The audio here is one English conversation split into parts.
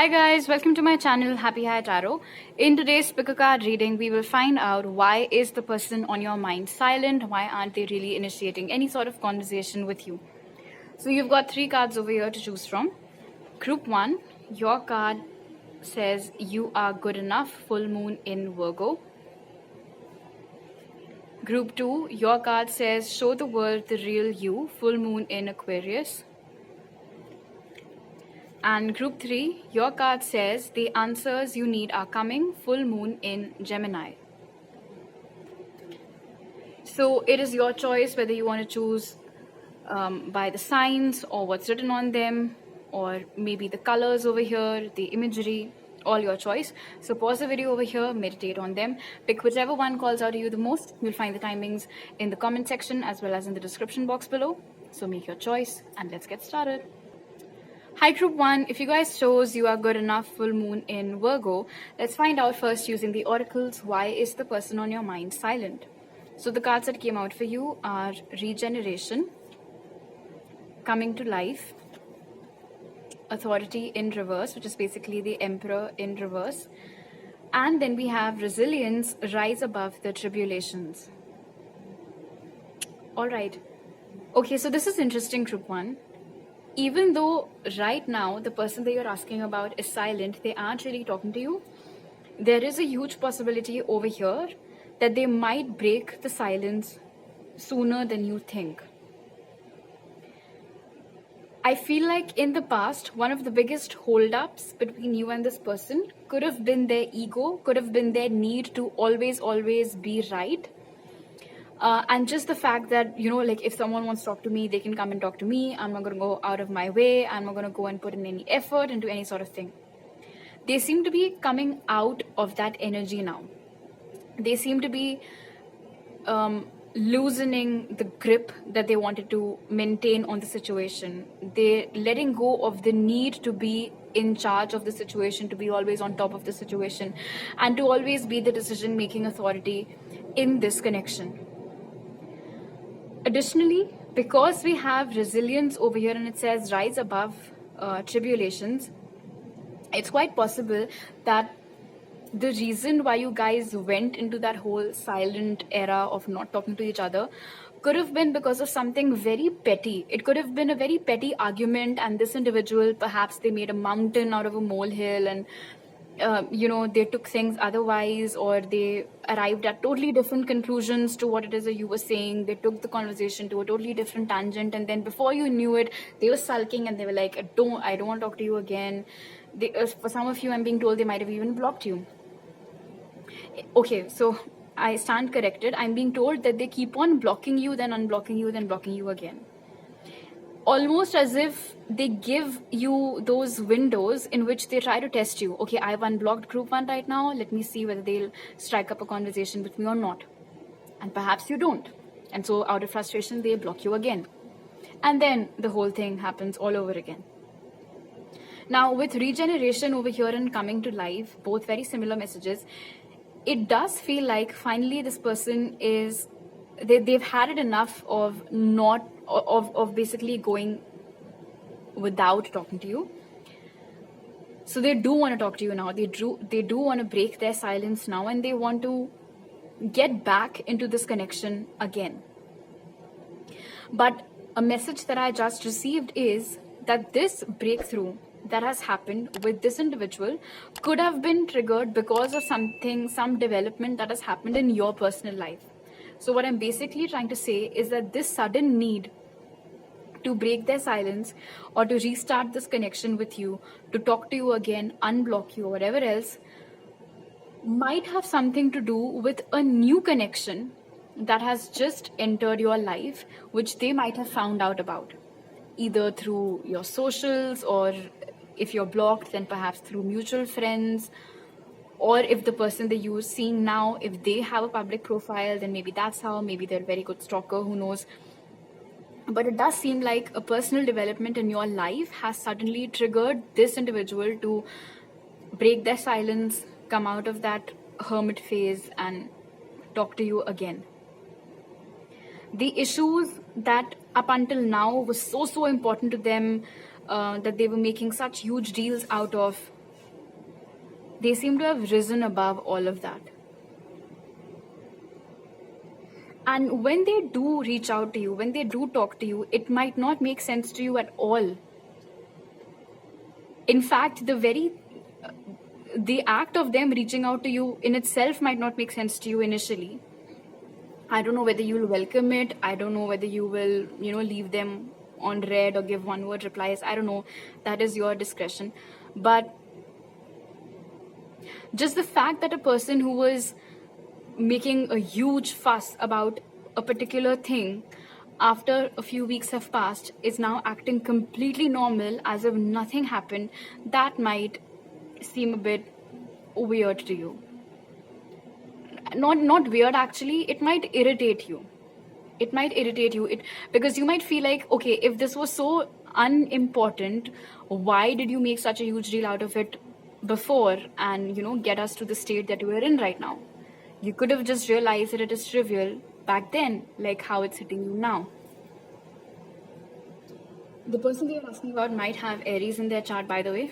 Hi guys, welcome to my channel Happy High Tarot. In today's pick a card reading, we will find out why is the person on your mind silent, why aren't they really initiating any sort of conversation with you. So you've got 3 cards over here to choose from. Group 1, your card says you are good enough, full moon in Virgo. Group 2, your card says show the world the real you, full moon in Aquarius. And group 3, your card says the answers you need are coming, full moon in Gemini. So it is your choice whether you want to choose by the signs or what's written on them, or maybe the colors over here, the imagery, all your choice. So pause the video over here, meditate on them, pick whichever one calls out to you the most. You'll find the timings in the comment section as well as in the description box below. So make your choice and let's get started. Hi group 1, if you guys chose you are good enough, full moon in Virgo, let's find out first using the oracles, why is the person on your mind silent? So the cards that came out for you are regeneration, coming to life, authority in reverse, which is basically the emperor in reverse, and then we have resilience, rise above the tribulations. All right. Okay, so this is interesting, group 1. Even though right now the person that you're asking about is silent, they aren't really talking to you, there is a huge possibility over here that they might break the silence sooner than you think. I feel like in the past, one of the biggest holdups between you and this person could have been their ego, could have been their need to always be right. And just the fact that, you know, like if someone wants to talk to me, they can come and talk to me. I'm not going to go out of my way. I'm not going to go and put in any effort into any sort of thing. They seem to be coming out of that energy now. They seem to be loosening the grip that they wanted to maintain on the situation. They're letting go of the need to be in charge of the situation, to be always on top of the situation, and to always be the decision-making authority in this connection. Additionally, because we have resilience over here and it says rise above tribulations, it's quite possible that the reason why you guys went into that whole silent era of not talking to each other could have been because of something very petty. It could have been a very petty argument, and this individual, perhaps they made a mountain out of a molehill, and they took things otherwise, or they arrived at totally different conclusions to what it is that you were saying. They took the conversation to a totally different tangent, and then before you knew it, they were sulking and they were like, I don't want to talk to you again. For some of you, I'm being told they might have even blocked you. Okay, so I stand corrected. I'm being told that they keep on blocking you, then unblocking you, then blocking you again. Almost as if they give you those windows in which they try to test you. Okay, I've unblocked group 1 right now. Let me see whether they'll strike up a conversation with me or not. And perhaps you don't. And so out of frustration, they block you again. And then the whole thing happens all over again. Now with regeneration over here and coming to life, both very similar messages, it does feel like finally this person is, they've had it enough of basically going without talking to you. So they do want to talk to you now. They do want to break their silence now, and they want to get back into this connection again. But a message that I just received is that this breakthrough that has happened with this individual could have been triggered because of some development that has happened in your personal life. So what I'm basically trying to say is that this sudden need to break their silence or to restart this connection with you, to talk to you again, unblock you, or whatever else, might have something to do with a new connection that has just entered your life, which they might have found out about, either through your socials, or if you're blocked, then perhaps through mutual friends. Or if the person that you're seeing now, if they have a public profile, then maybe that's how, maybe they're a very good stalker, who knows. But it does seem like a personal development in your life has suddenly triggered this individual to break their silence, come out of that hermit phase and talk to you again. The issues that up until now was so important to them, that they were making such huge deals out of, They seem to have risen above all of that. And when they do reach out to you, when they do talk to you, it might not make sense to you at all. In fact, the act of them reaching out to you in itself might not make sense to you initially. I don't know whether you'll welcome it. I don't know whether you will, leave them on read or give one-word replies. I don't know. That is your discretion. But just the fact that a person who was making a huge fuss about a particular thing, after a few weeks have passed, is now acting completely normal as if nothing happened, that might seem a bit weird to you. Not weird, actually. It might irritate you. Because you might feel like, okay, if this was so unimportant, why did you make such a huge deal out of it before and get us to the state that we are in right now? You could have just realized that it is trivial back then, like how it's hitting you now. The person they are asking about might have Aries in their chart, by the way.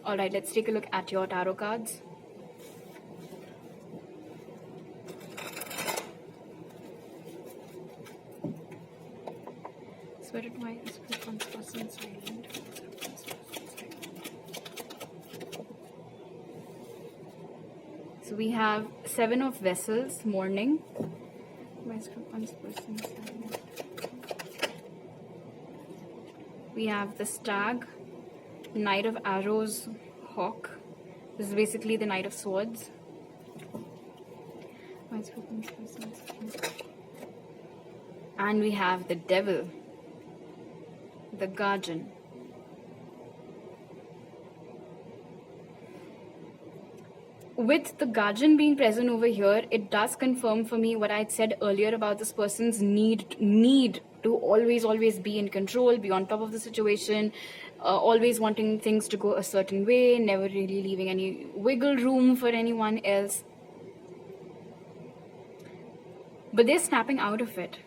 All right, let's take a look at your tarot cards. Spirit, why is one person silent? So we have 7 of Vessels, Morning. Why is one person silent? We have the Stag, Knight of Arrows, Hawk. This is basically the Knight of Swords. Why is one person silent? And we have the Devil, the Guardian. With the Guardian being present over here, it does confirm for me what I had said earlier about this person's need to always be in control, be on top of the situation, always wanting things to go a certain way, never really leaving any wiggle room for anyone else. But they're snapping out of it.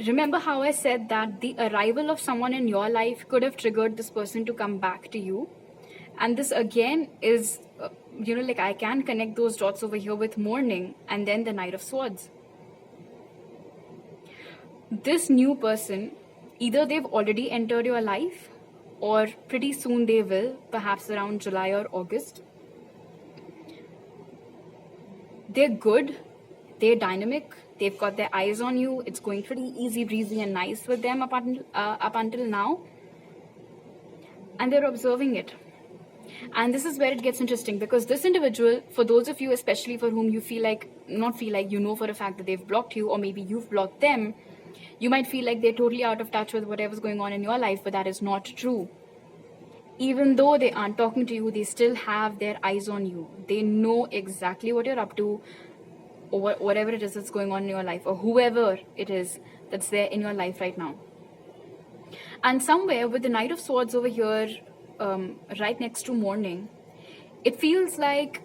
Remember how I said that the arrival of someone in your life could have triggered this person to come back to you? And this again is, like I can connect those dots over here with Morning and then the Knight of Swords. This new person, either they've already entered your life or pretty soon they will, perhaps around July or August. They're good, they're dynamic, they've got their eyes on you. It's going pretty easy, breezy and nice with them up until now. And they're observing it. And this is where it gets interesting, because this individual, for those of you especially for whom you know for a fact that they've blocked you, or maybe you've blocked them, you might feel like they're totally out of touch with whatever's going on in your life, but that is not true. Even though they aren't talking to you, they still have their eyes on you. They know exactly what you're up to, or whatever it is that's going on in your life, or whoever it is that's there in your life right now. And somewhere with the Knight of Swords over here, right next to Morning, it feels like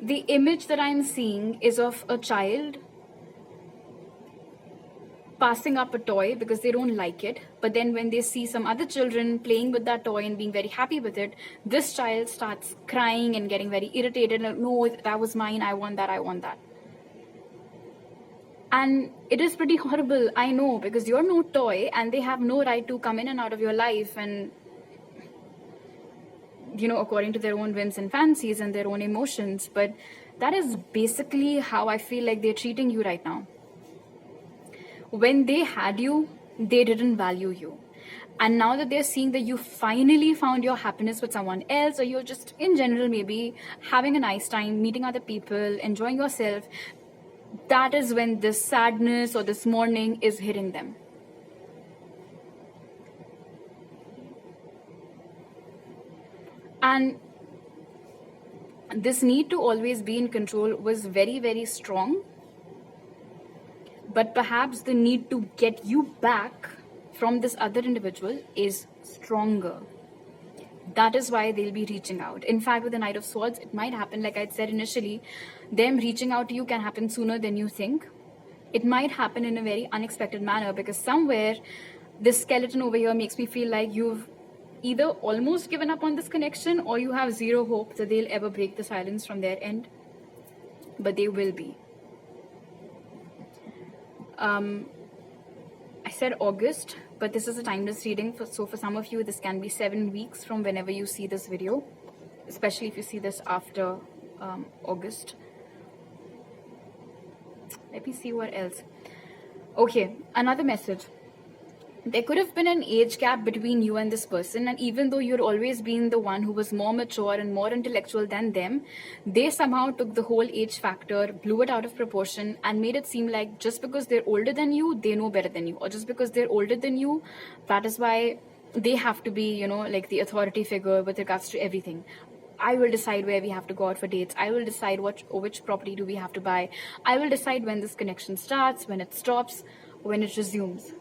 the image that I'm seeing is of a child passing up a toy because they don't like it, but then when they see some other children playing with that toy and being very happy with it, this child starts crying and getting very irritated, and no, that was mine, I want that. And it is pretty horrible, I know, because you're no toy and they have no right to come in and out of your life and, according to their own whims and fancies and their own emotions. But that is basically how I feel like they're treating you right now. When they had you, they didn't value you. And now that they're seeing that you finally found your happiness with someone else, or you're just in general maybe having a nice time, meeting other people, enjoying yourself, that is when this sadness or this mourning is hitting them. And this need to always be in control was very, very strong. But perhaps the need to get you back from this other individual is stronger. That is why they'll be reaching out. In fact, with the Knight of Swords, it might happen, like I said initially, them reaching out to you can happen sooner than you think. It might happen in a very unexpected manner, because somewhere this skeleton over here makes me feel like you've either almost given up on this connection, or you have zero hope that they'll ever break the silence from their end. But they will be. I said August, but this is a timeless reading. So for some of you, this can be 7 weeks from whenever you see this video, especially if you see this after August. Let me see what else. Okay, another message. There could have been an age gap between you and this person, and even though you'd always been the one who was more mature and more intellectual than them, they somehow took the whole age factor, blew it out of proportion, and made it seem like just because they're older than you, they know better than you, or just because they're older than you, that is why they have to be, you know, like the authority figure with regards to everything. I will decide where we have to go out for dates. I will decide which property do we have to buy. I will decide when this connection starts, when it stops, when it resumes.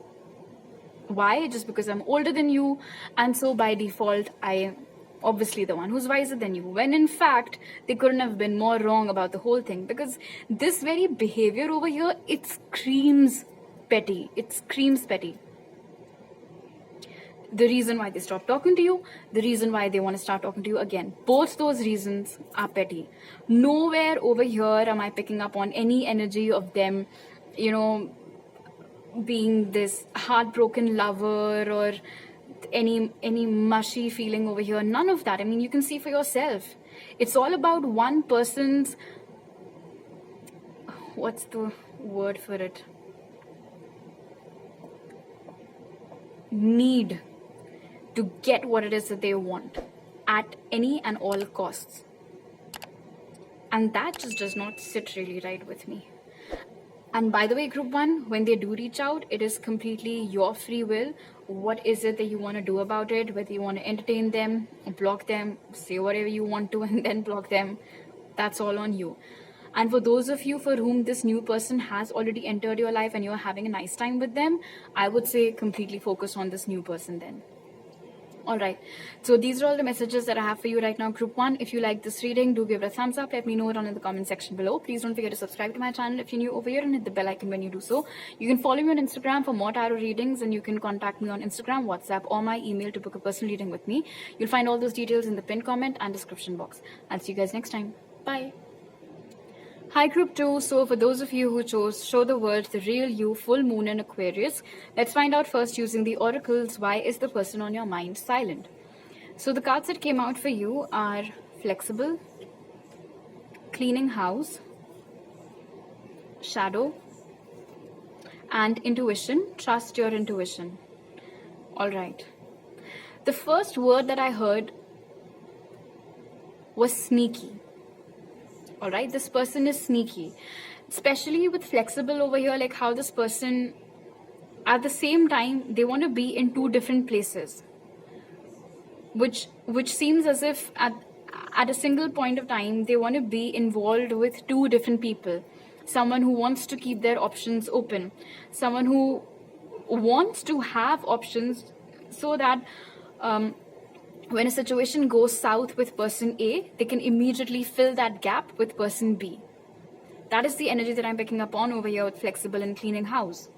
Why? Just because I'm older than you, and so by default I obviously the one who's wiser than you, when in fact they couldn't have been more wrong about the whole thing, because this very behavior over here, it screams petty. It screams petty. The reason why they stopped talking to you, the reason why they want to start talking to you again, both those reasons are petty. Nowhere over here am I picking up on any energy of them, you know, being this heartbroken lover or any mushy feeling over here. None of that. I mean, you can see for yourself. It's all about one person's, what's the word for it? Need to get what it is that they want at any and all costs. And that just does not sit really right with me. And by the way, group 1, when they do reach out, it is completely your free will. What is it that you want to do about it? Whether you want to entertain them, block them, say whatever you want to and then block them, that's all on you. And for those of you for whom this new person has already entered your life and you're having a nice time with them, I would say completely focus on this new person then. Alright, so these are all the messages that I have for you right now, group 1. If you like this reading, do give it a thumbs up. Let me know it down in the comment section below. Please don't forget to subscribe to my channel if you're new over here, and hit the bell icon when you do so. You can follow me on Instagram for more tarot readings, and you can contact me on Instagram, WhatsApp, or my email to book a personal reading with me. You'll find all those details in the pinned comment and description box. I'll see you guys next time. Bye. Hi group 2, so for those of you who chose show the world, the real you, full moon in Aquarius, let's find out first using the oracles, why is the person on your mind silent? So the cards that came out for you are flexible, cleaning house, shadow, and intuition. Trust your intuition. Alright. The first word that I heard was sneaky. Alright, this person is sneaky, especially with flexible over here, like how this person, at the same time, they want to be in two different places, which seems as if at a single point of time, they want to be involved with two different people. Someone who wants to keep their options open, someone who wants to have options so that when a situation goes south with person A, they can immediately fill that gap with person B. That is the energy that I'm picking up on over here with flexible and cleaning house.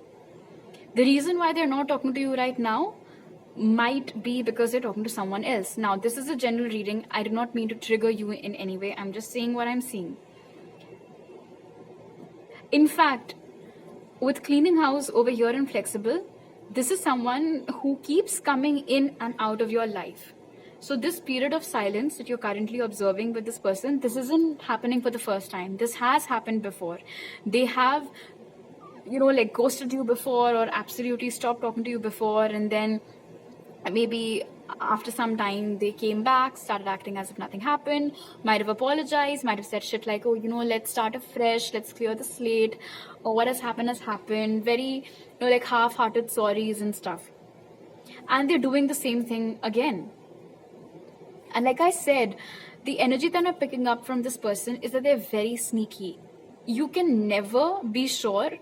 The reason why they're not talking to you right now might be because they're talking to someone else. Now, this is a general reading. I do not mean to trigger you in any way. I'm just saying what I'm seeing. In fact, with cleaning house over here and flexible, this is someone who keeps coming in and out of your life. So this period of silence that you're currently observing with this person, this isn't happening for the first time. This has happened before. They have, you know, like ghosted you before or absolutely stopped talking to you before, and then maybe after some time they came back, started acting as if nothing happened, might have apologized, might have said shit like, oh, you know, let's start afresh, let's clear the slate, or what has happened, very, you know, like half-hearted sorries and stuff. And they're doing the same thing again. And like I said, the energy that I'm picking up from this person is that they're very sneaky. You can never be sure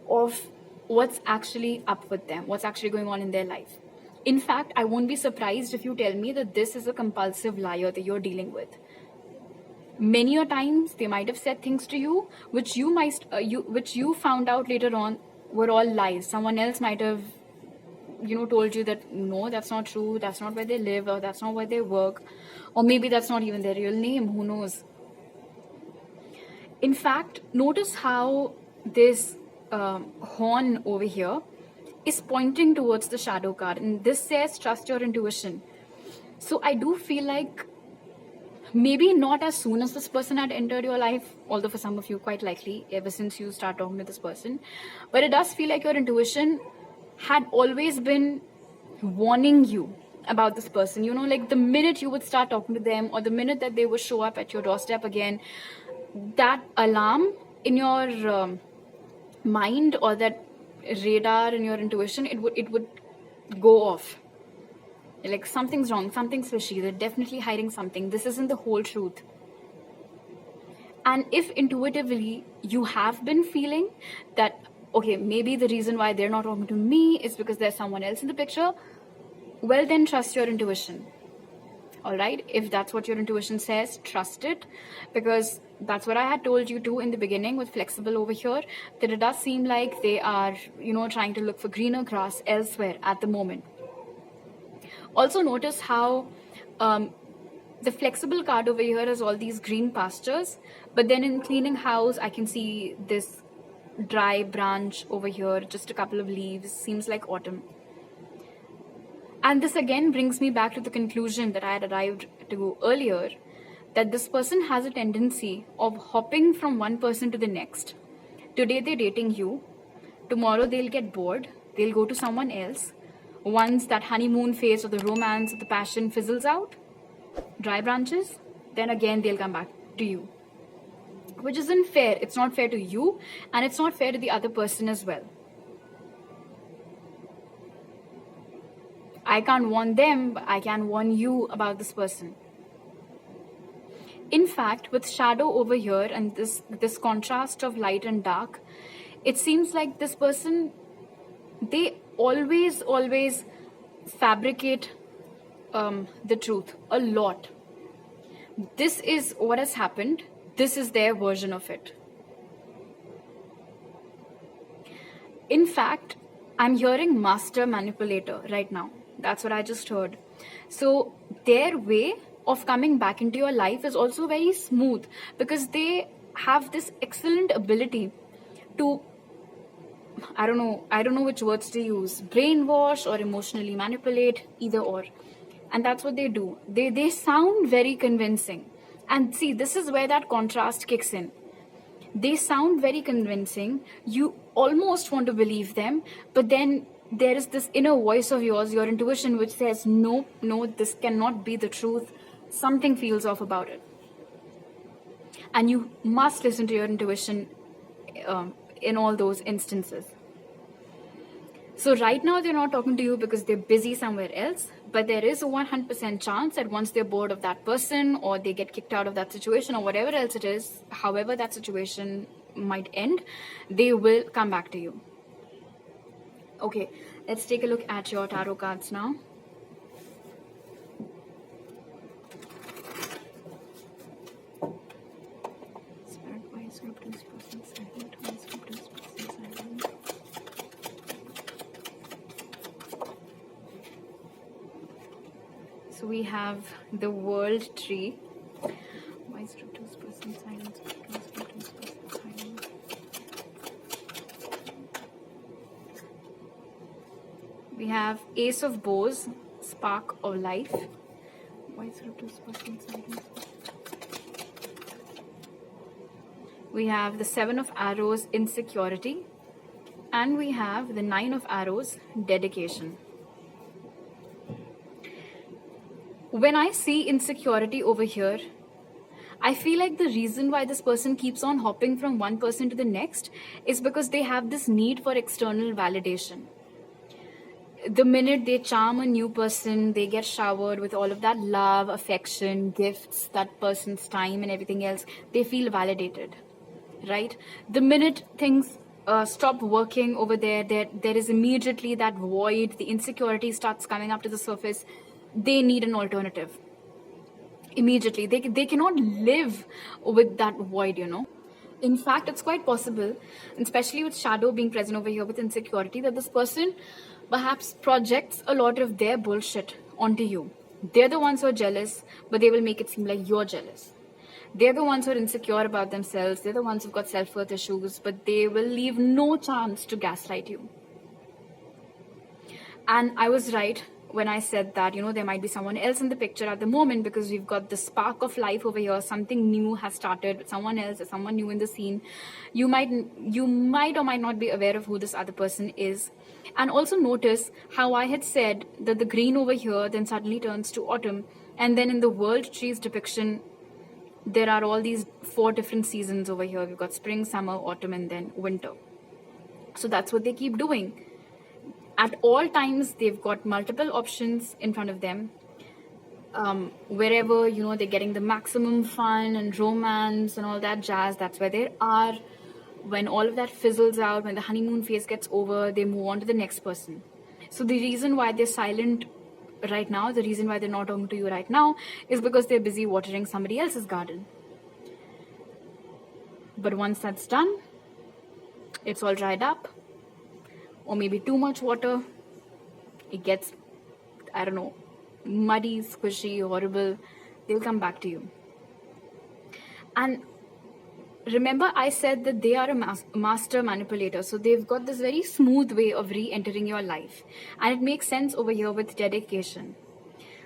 of what's actually up with them, what's actually going on in their life. In fact, I won't be surprised if you tell me that this is a compulsive liar that you're dealing with. Many a times they might have said things to you which you found out later on were all lies. Someone else might have told you that no, that's not true, that's not where they live, or that's not where they work, or maybe that's not even their real name, who knows. In fact, notice how this horn over here is pointing towards the shadow card, and this says trust your intuition. So I do feel like maybe not as soon as this person had entered your life, although for some of you quite likely ever since you start talking to this person, but it does feel like your intuition had always been warning you about this person. Like the minute you would start talking to them, or the minute that they would show up at your doorstep again, that alarm in your mind, or that radar in your intuition, it would go off. Like something's wrong, something's fishy, they're definitely hiding something, this isn't the whole truth. And if intuitively you have been feeling that, okay, maybe the reason why they're not talking to me is because there's someone else in the picture, well then trust your intuition. All right, if that's what your intuition says, trust it, because that's what I had told you too in the beginning with flexible over here, that it does seem like they are, trying to look for greener grass elsewhere at the moment. Also notice how the flexible card over here has all these green pastures, but then in cleaning house, I can see this dry branch over here, just a couple of leaves, seems like autumn. And this again brings me back to the conclusion that I had arrived to earlier, that this person has a tendency of hopping from one person to the next. Today they're dating you, tomorrow they'll get bored, they'll go to someone else. Once that honeymoon phase of the romance, of the passion fizzles out, dry branches, then again they'll come back to you. Which isn't fair. It's not fair to you, and it's not fair to the other person as well. I can't warn them, but I can warn you about this person. In fact, with shadow over here and this contrast of light and dark, it seems like this person, they always fabricate the truth a lot. This is what has happened. This is their version of it. In fact, I'm hearing master manipulator right now. That's what I just heard. So their way of coming back into your life is also very smooth, because they have this excellent ability to, I don't know which words to use, brainwash or emotionally manipulate, either or. And that's what they do. They sound very convincing. And see, this is where that contrast kicks in. They sound very convincing. You almost want to believe them, but then there is this inner voice of yours, your intuition, which says, no, this cannot be the truth. Something feels off about it. And you must listen to your intuition in all those instances. So right now they're not talking to you because they're busy somewhere else, but there is a 100% chance that once they're bored of that person, or they get kicked out of that situation, or whatever else it is, however that situation might end, they will come back to you. Okay, let's take a look at your tarot cards now. So we have the World Tree. We have Ace of Bows, Spark of Life. We have the Seven of Arrows, Insecurity. And we have the Nine of Arrows, Dedication. When I see insecurity over here, I feel like the reason why this person keeps on hopping from one person to the next is because they have this need for external validation. The minute they charm a new person, they get showered with all of that love, affection, gifts, that person's time and everything else, they feel validated, right? The minute things stop working over there, there is immediately that void, the insecurity starts coming up to the surface. They need an alternative. Immediately, they cannot live with that void, In fact, it's quite possible, especially with shadow being present over here with insecurity, that this person perhaps projects a lot of their bullshit onto you. They're the ones who are jealous, but they will make it seem like you're jealous. They're the ones who are insecure about themselves. They're the ones who've got self-worth issues, but they will leave no chance to gaslight you. And I was right when I said that, there might be someone else in the picture at the moment, because we've got the spark of life over here. Something new has started with someone else, or someone new in the scene. You might or might not be aware of who this other person is. And also notice how I had said that the green over here then suddenly turns to autumn. And then in the world trees depiction, there are all these 4 different seasons over here. We've got spring, summer, autumn, and then winter. So that's what they keep doing. At all times, they've got multiple options in front of them. Wherever, they're getting the maximum fun and romance and all that jazz, that's where they are. When all of that fizzles out, when the honeymoon phase gets over, they move on to the next person. So the reason why they're silent right now, the reason why they're not talking to you right now, is because they're busy watering somebody else's garden. But once that's done, it's all dried up, or maybe too much water, it gets, I don't know, muddy, squishy, horrible, they'll come back to you. And remember, I said that they are a master manipulator, so they've got this very smooth way of re-entering your life. And it makes sense over here with dedication.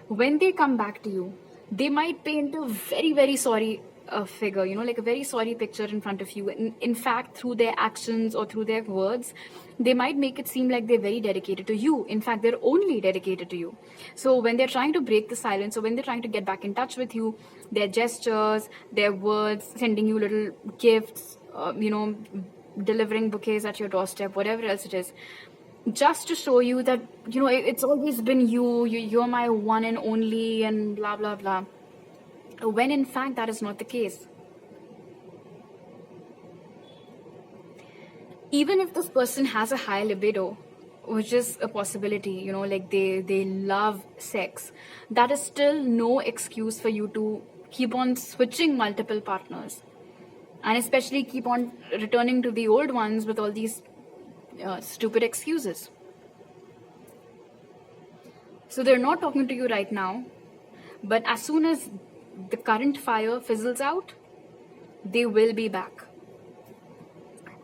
When they come back to you, they might paint a very, very sorry figure, like a very sorry picture in front of you. In fact, through their actions or through their words, they might make it seem like they're very dedicated to you. In fact, they're only dedicated to you. So when they're trying to break the silence, or when they're trying to get back in touch with you, their gestures, their words, sending you little gifts, delivering bouquets at your doorstep, whatever else it is, just to show you that, it's always been you're my one and only, and blah, blah, blah. When in fact, that is not the case. Even if this person has a high libido, which is a possibility, like they love sex, that is still no excuse for you to keep on switching multiple partners, and especially keep on returning to the old ones with all these stupid excuses. So they're not talking to you right now, but as soon as the current fire fizzles out, they will be back.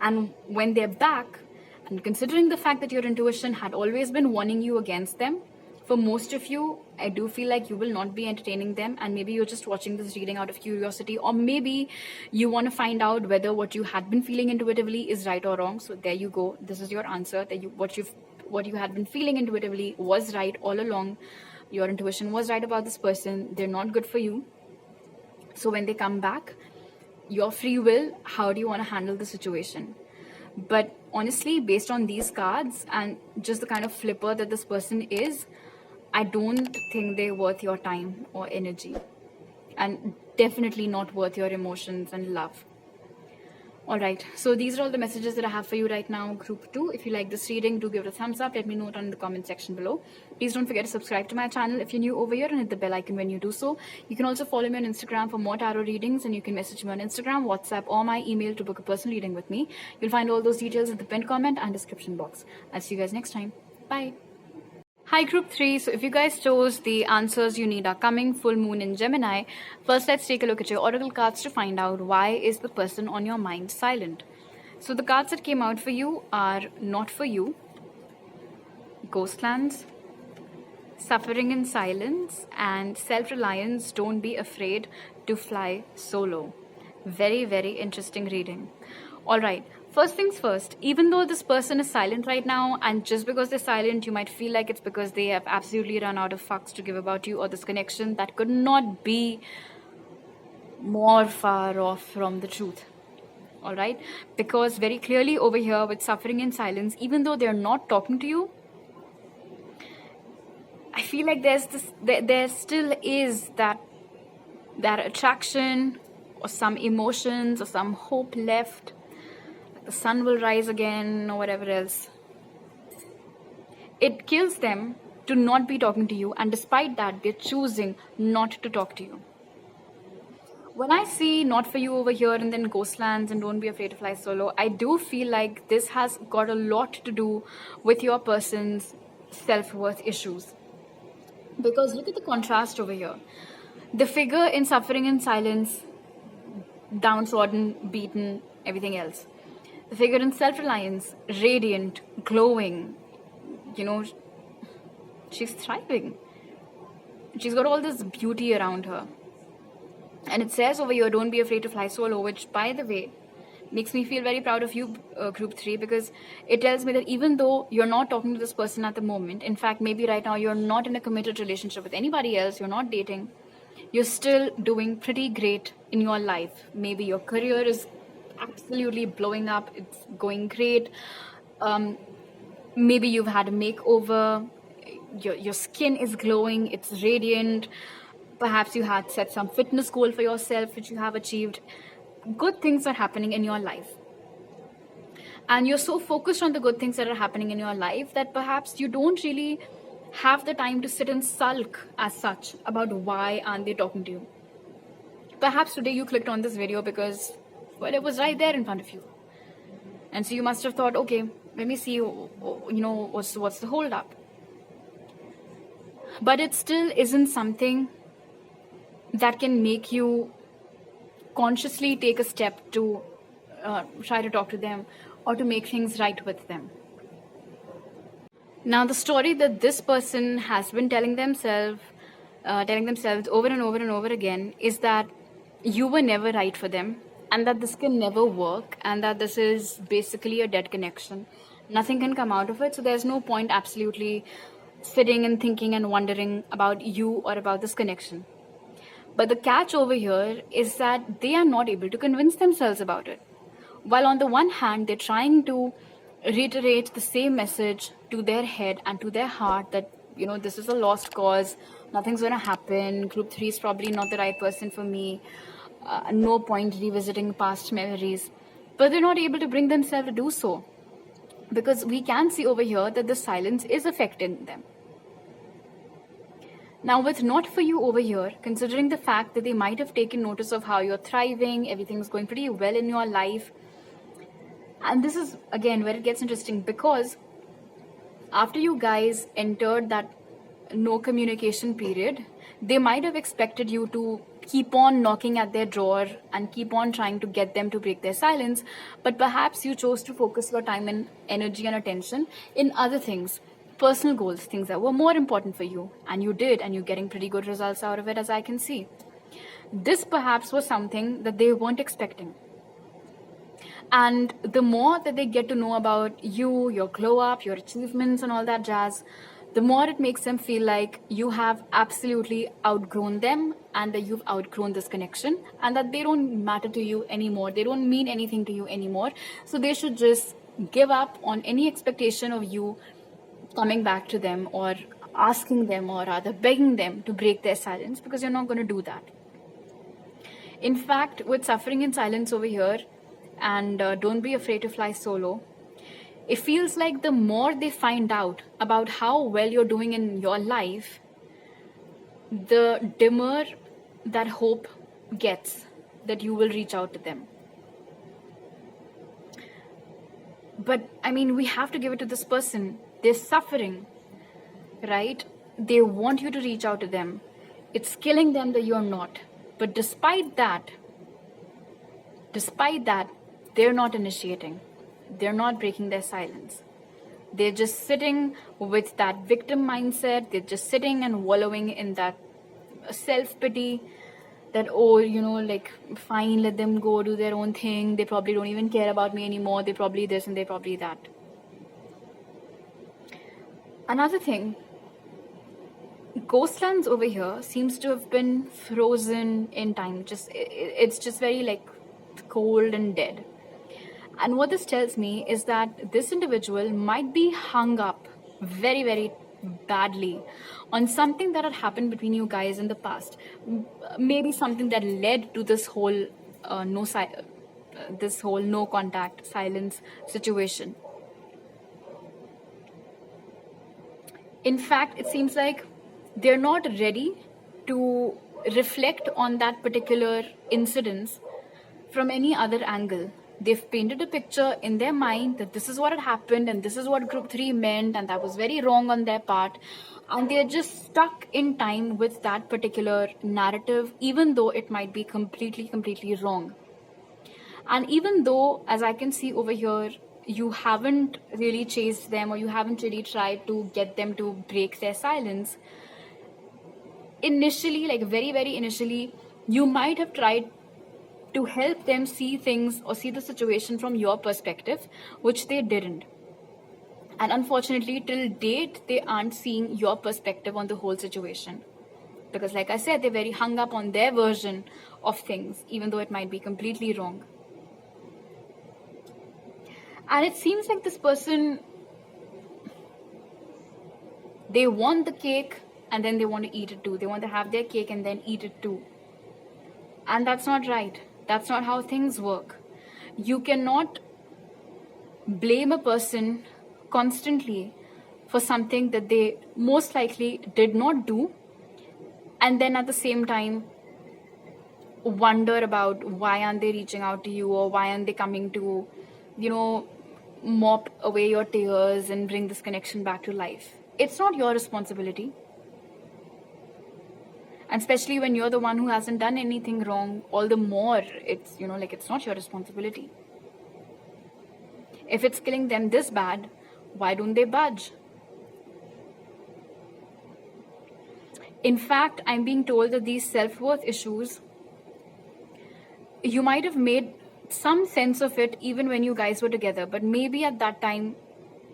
And when they're back, and considering the fact that your intuition had always been warning you against them, for most of you, I do feel like you will not be entertaining them, and maybe you're just watching this reading out of curiosity, or maybe you want to find out whether what you had been feeling intuitively is right or wrong. So there you go. This is your answer, that what you had been feeling intuitively was right all along. Your intuition was right about this person. They're not good for you. So when they come back, your free will, how do you want to handle the situation? But honestly, based on these cards and just the kind of flipper that this person is, I don't think they're worth your time or energy, and definitely not worth your emotions and love. Alright, so these are all the messages that I have for you right now, Group 2. If you like this reading, do give it a thumbs up. Let me know it in the comment section below. Please don't forget to subscribe to my channel if you're new over here, and hit the bell icon when you do so. You can also follow me on Instagram for more tarot readings, and you can message me on Instagram, WhatsApp, or my email to book a personal reading with me. You'll find all those details in the pinned comment and description box. I'll see you guys next time. Bye. Hi Group 3, so if you guys chose the answers you need are coming, full moon in Gemini, first let's take a look at your oracle cards to find out why is the person on your mind silent. So the cards that came out for you are Not For You, Ghostlands, Suffering in Silence, and Self-Reliance, Don't Be Afraid to Fly Solo. Very, very interesting reading. Alright. First things first, even though this person is silent right now, and just because they're silent, you might feel like it's because they have absolutely run out of fucks to give about you or this connection, that could not be more far off from the truth. Alright? Because very clearly over here with Suffering in Silence, even though they're not talking to you, I feel like there still is that attraction or some emotions or some hope left. The sun will rise again or whatever else. It kills them to not be talking to you, and despite that, they're choosing not to talk to you. When I see Not For You over here and then Ghostlands and Don't Be Afraid to Fly Solo, I do feel like this has got a lot to do with your person's self-worth issues. Because look at the contrast over here. The figure in suffering in silence, downtrodden, beaten, everything else. The figure in self-reliance, radiant, glowing, she's thriving. She's got all this beauty around her. And it says over here, don't be afraid to fly solo, which, by the way, makes me feel very proud of you, group 3, because it tells me that even though you're not talking to this person at the moment, in fact, maybe right now you're not in a committed relationship with anybody else, you're not dating, you're still doing pretty great in your life. Maybe your career is absolutely blowing up, it's going great. Maybe you've had a makeover, your skin is glowing, it's radiant. Perhaps you had set some fitness goal for yourself, which you have achieved. Good things are happening in your life. And you're so focused on the good things that are happening in your life that perhaps you don't really have the time to sit and sulk as such about why aren't they talking to you. Perhaps today you clicked on this video because, well, it was right there in front of you. And so you must have thought, okay, let me see, what's the hold up. But it still isn't something that can make you consciously take a step to try to talk to them or to make things right with them. Now, the story that this person has been telling themselves over and over and over again is that you were never right for them, and that this can never work, and that this is basically a dead connection. Nothing can come out of it, so there's no point absolutely sitting and thinking and wondering about you or about this connection. But the catch over here is that they are not able to convince themselves about it. While on the one hand, they're trying to reiterate the same message to their head and to their heart that, this is a lost cause, nothing's going to happen, group 3 is probably not the right person for me, no point revisiting past memories. But they're not able to bring themselves to do so. Because we can see over here that the silence is affecting them. Now, with not for you over here, considering the fact that they might have taken notice of how you're thriving, everything's going pretty well in your life. And this is, again, where it gets interesting, because after you guys entered that no communication period, they might have expected you to keep on knocking at their door and keep on trying to get them to break their silence. But perhaps you chose to focus your time and energy and attention in other things. Personal goals, things that were more important for you, and you did, and you're getting pretty good results out of it, as I can see. This perhaps was something that they weren't expecting. And the more that they get to know about you, your glow up, your achievements and all that jazz, the more it makes them feel like you have absolutely outgrown them, and that you've outgrown this connection, and that they don't matter to you anymore. They don't mean anything to you anymore. So they should just give up on any expectation of you coming back to them or asking them, or rather begging them to break their silence, because you're not going to do that. In fact, with suffering in silence over here and don't be afraid to fly solo, it feels like the more they find out about how well you're doing in your life, the dimmer that hope gets that you will reach out to them. But I mean, we have to give it to this person. They're suffering, right? They want you to reach out to them. It's killing them that you're not. But despite that, they're not initiating. They're not breaking their silence. They're just sitting with that victim mindset. They're just sitting and wallowing in that self-pity that, fine, let them go do their own thing. They probably don't even care about me anymore. They're probably this and they're probably that. Another thing, Ghostlands over here seems to have been frozen in time. It's just very cold and dead. And what this tells me is that this individual might be hung up very, very badly on something that had happened between you guys in the past. Maybe something that led to this whole no contact, silence situation. In fact, it seems like they're not ready to reflect on that particular incident from any other angle They've painted a picture in their mind that this is what had happened and this is what group 3 meant, and that was very wrong on their part. And they're just stuck in time with that particular narrative, even though it might be completely wrong. And even though, as I can see over here, you haven't really chased them, or you haven't really tried to get them to break their silence, initially, like very initially, you might have tried to help them see things or see the situation from your perspective, which they didn't. And unfortunately, till date, they aren't seeing your perspective on the whole situation. Because like I said, they're very hung up on their version of things, even though it might be completely wrong. And it seems like this person, they want the cake and then they want to eat it too. They want to have their cake and then eat it too. And that's not right. That's not how things work. You cannot blame a person constantly for something that they most likely did not do, and then at the same time wonder about why aren't they reaching out to you, or why aren't they coming to, mop away your tears and bring this connection back to life. It's not your responsibility. And especially when you're the one who hasn't done anything wrong, all the more it's, it's not your responsibility. If it's killing them this bad, why don't they budge? In fact, I'm being told that these self-worth issues, you might have made some sense of it even when you guys were together, but maybe at that time,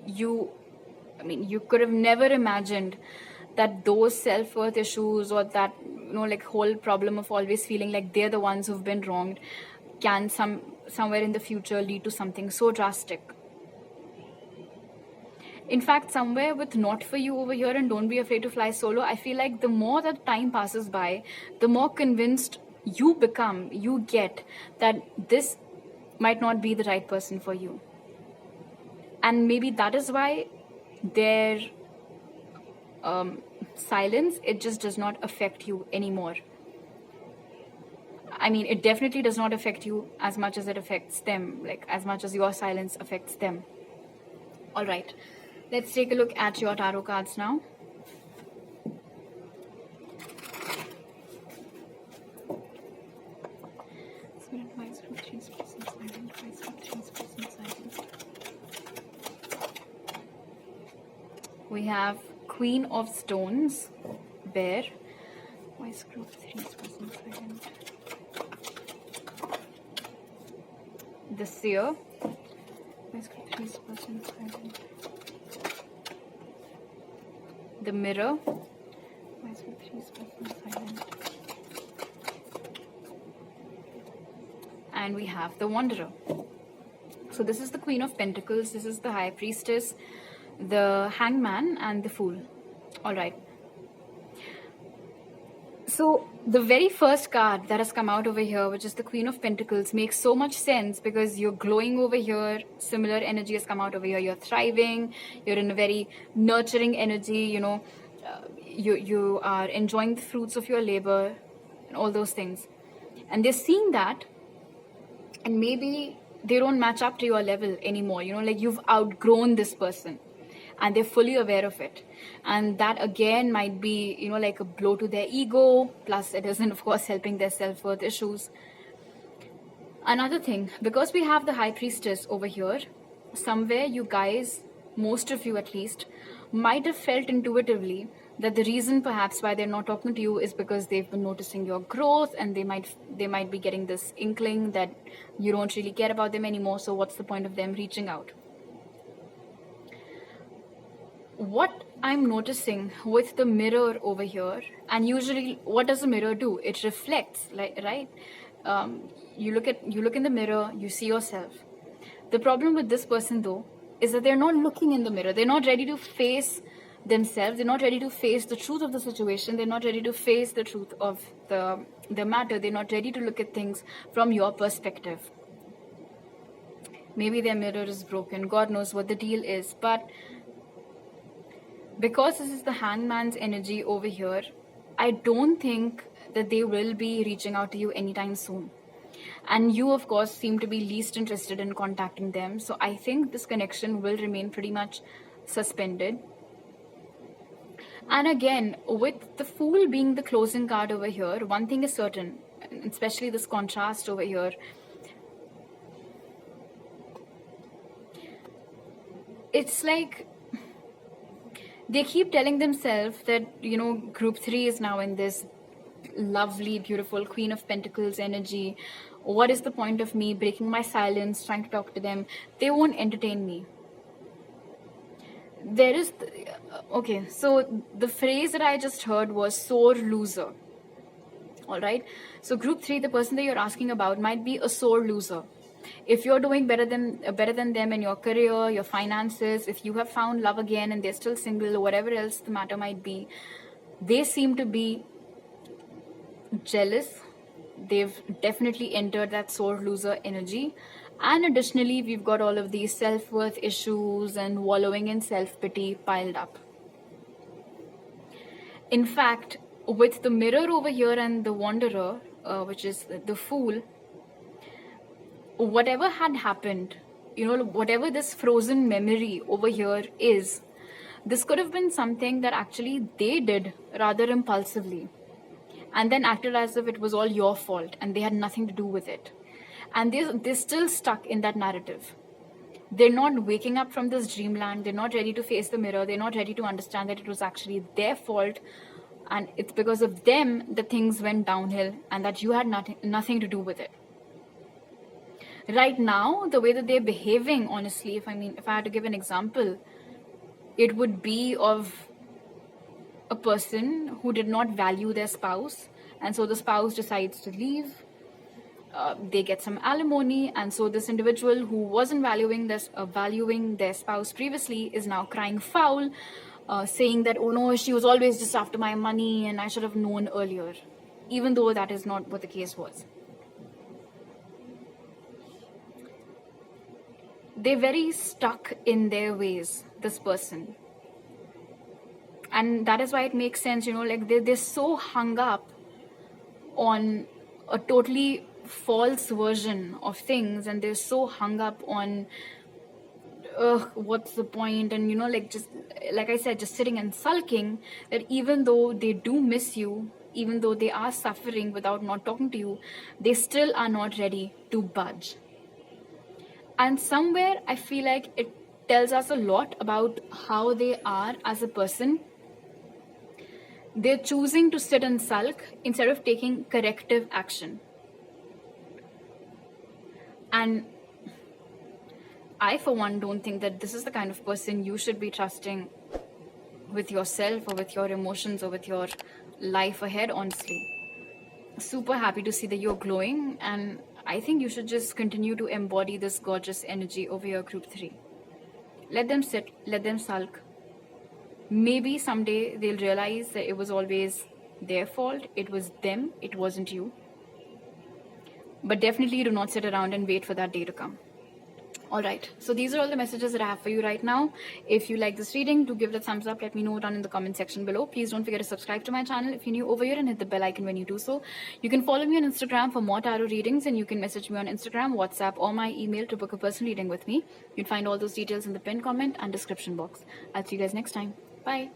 you could have never imagined that those self-worth issues, or that, whole problem of always feeling like they're the ones who've been wronged, can somewhere in the future lead to something so drastic. In fact, somewhere with Not For You over here and Don't Be Afraid to Fly Solo, I feel like the more that time passes by, the more convinced you get that this might not be the right person for you. And maybe that is why their silence, it just does not affect you anymore. I mean, it definitely does not affect you as much as it affects them, like as much as your silence affects them. All right, let's take a look at your tarot cards now. We have Queen of Stones, Bear. Wise Group 3 silent. The Seer. Wise Group 3 silent. The Mirror. Wise Group 3 silent. And we have the Wanderer. So this is the Queen of Pentacles, this is the High Priestess, the Hangman, and the Fool. All right. So the very first card that has come out over here, which is the Queen of Pentacles, makes so much sense because you're glowing over here. Similar energy has come out over here. You're thriving. You're in a very nurturing energy. You are enjoying the fruits of your labor and all those things. And they're seeing that, and maybe they don't match up to your level anymore. Like you've outgrown this person. And they're fully aware of it. And that again might be, like a blow to their ego. Plus it isn't, of course, helping their self-worth issues. Another thing, because we have the High Priestess over here, somewhere you guys, most of you at least, might have felt intuitively that the reason perhaps why they're not talking to you is because they've been noticing your growth, and they might be getting this inkling that you don't really care about them anymore. So what's the point of them reaching out? What I'm noticing with the mirror over here, and usually what does the mirror do? It reflects, right? You look in the mirror, you see yourself. The problem with this person though is that they're not looking in the mirror. They're not ready to face themselves. They're not ready to face the truth of the situation. They're not ready to face the truth of the matter. They're not ready to look at things from your perspective. Maybe their mirror is broken. God knows what the deal is. But because this is the Hangman's energy over here, I don't think that they will be reaching out to you anytime soon. And you, of course, seem to be least interested in contacting them. So I think this connection will remain pretty much suspended. And again, with the Fool being the closing card over here, one thing is certain, especially this contrast over here. It's like they keep telling themselves that, you know, group 3 is now in this lovely, beautiful Queen of Pentacles energy. What is the point of me breaking my silence, trying to talk to them? They won't entertain me. There is, okay, so the phrase that I just heard was sore loser. All right. So group 3, the person that you're asking about might be a sore loser. If you're doing better than them in your career, your finances, if you have found love again and they're still single or whatever else the matter might be, they seem to be jealous. They've definitely entered that sore loser energy. And additionally, we've got all of these self-worth issues and wallowing in self-pity piled up. In fact, with the Mirror over here and the Wanderer, which is the Fool, whatever had happened, you know, whatever this frozen memory over here is, this could have been something that actually they did rather impulsively, and then acted as if it was all your fault and they had nothing to do with it. And they're still stuck in that narrative. They're not waking up from this dreamland. They're not ready to face the mirror. They're not ready to understand that it was actually their fault, and it's because of them that things went downhill and that you had nothing to do with it. Right now, the way that they're behaving, honestly, if I had to give an example, it would be of a person who did not value their spouse, and so the spouse decides to leave. They get some alimony, and so this individual who wasn't valuing their spouse previously is now crying foul, saying that, oh no, she was always just after my money and I should have known earlier, even though that is not what the case was. They're very stuck in their ways, this person. And that is why it makes sense, you know, like they're so hung up on a totally false version of things, and they're so hung up on what's the point, and you know, like, just like I said, just sitting and sulking, that even though they do miss you, even though they are suffering without not talking to you, they still are not ready to budge. And somewhere I feel like it tells us a lot about how they are as a person. They're choosing to sit and sulk instead of taking corrective action. And I, for one, don't think that this is the kind of person you should be trusting with yourself or with your emotions or with your life ahead, honestly. Super happy to see that you're glowing, and I think you should just continue to embody this gorgeous energy over your group 3. Let them sit, let them sulk. Maybe someday they'll realize that it was always their fault, it was them, it wasn't you. But definitely do not sit around and wait for that day to come. Alright, so these are all the messages that I have for you right now. If you like this reading, do give it a thumbs up. Let me know down in the comment section below. Please don't forget to subscribe to my channel if you're new over here, and hit the bell icon when you do so. You can follow me on Instagram for more tarot readings, and you can message me on Instagram, WhatsApp, or my email to book a personal reading with me. You can find all those details in the pinned comment and description box. I'll see you guys next time. Bye.